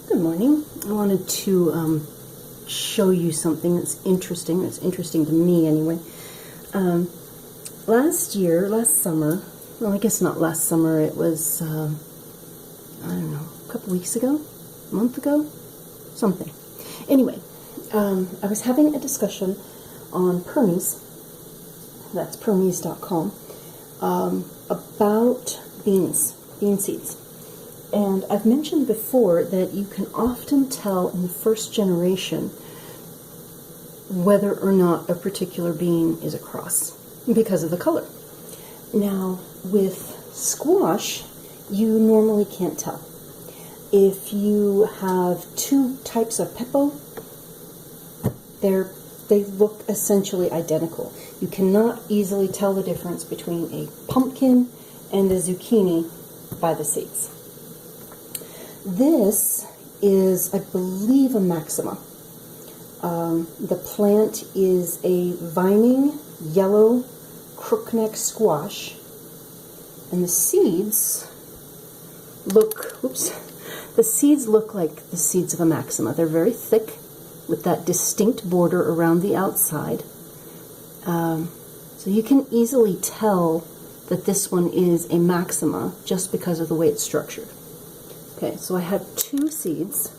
Good morning. I wanted to show you something that's interesting. It's interesting to me anyway. Last summer, well, I guess not last summer, it was, I don't know, a couple weeks ago, a month ago, something. Anyway, I was having a discussion on Permies, that's permies.com, about bean seeds. And I've mentioned before that you can often tell in the first generation whether or not a particular bean is a cross because of the color. Now, with squash, you normally can't tell. If you have two types of pepo, they look essentially identical. You cannot easily tell the difference between a pumpkin and a zucchini by the seeds. This is, I believe, a maxima. The plant is a vining yellow crookneck squash, and the seeds look like the seeds of a maxima. They're very thick with that distinct border around the outside. So you can easily tell that this one is a maxima just because of the way it's structured. Okay, so I have two seeds.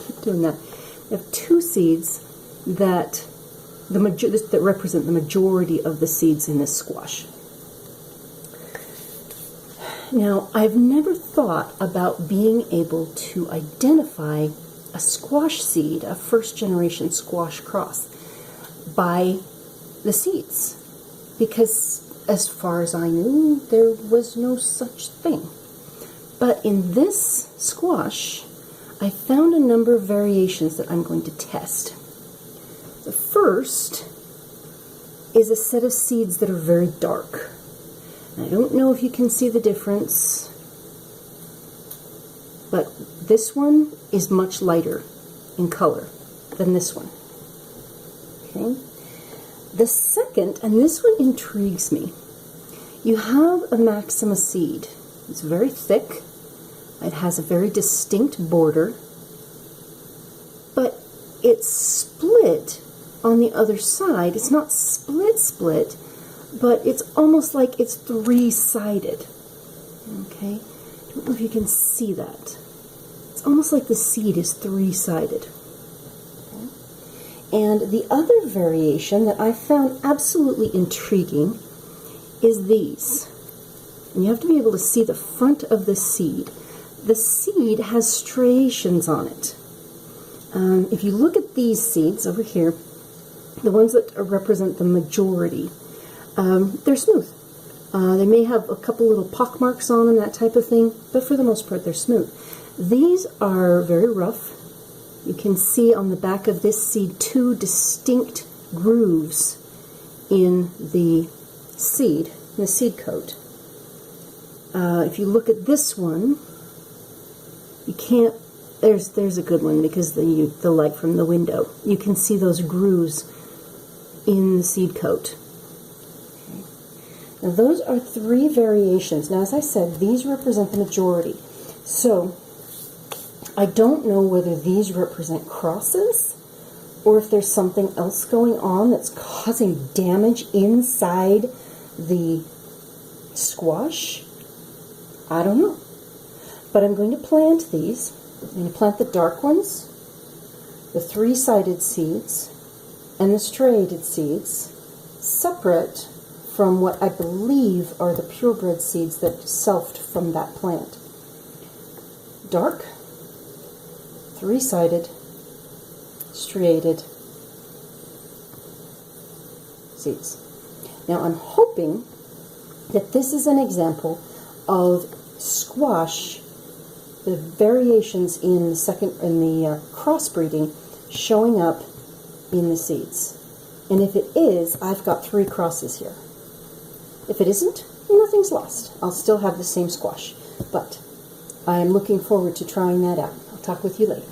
Keep doing that. I have two seeds that represent the majority of the seeds in this squash. Now, I've never thought about being able to identify a squash seed, a first-generation squash cross, by the seeds, because as far as I knew, there was no such thing. But in this squash, I found a number of variations that I'm going to test. The first is a set of seeds that are very dark. I don't know if you can see the difference, but this one is much lighter in color than this one. Okay. The second, and this one intrigues me, you have a maxima seed. It's very thick. It has a very distinct border, but it's split on the other side. It's not split, but it's almost like it's three-sided. Okay? I don't know if you can see that. It's almost like the seed is three-sided. Okay? And the other variation that I found absolutely intriguing is these. And you have to be able to see the front of the seed. The seed has striations on it. If you look at these seeds over here, the ones that represent the majority, they're smooth. They may have a couple little pock marks on them, that type of thing, but for the most part they're smooth. These are very rough. You can see on the back of this seed two distinct grooves in the seed coat. If you look at this one, you can't, there's a good one because the light from the window. You can see those grooves in the seed coat. Okay. Now those are three variations. Now as I said, these represent the majority. So I don't know whether these represent crosses or if there's something else going on that's causing damage inside the squash. I don't know. But I'm going to plant these. I'm going to plant the dark ones, the three-sided seeds, and the striated seeds, separate from what I believe are the purebred seeds that selfed from that plant. Dark, three-sided, striated seeds. Now I'm hoping that this is an example of squash, the variations in the crossbreeding showing up in the seeds. And if it is, I've got three crosses here. If it isn't, nothing's lost. I'll still have the same squash. But I am looking forward to trying that out. I'll talk with you later.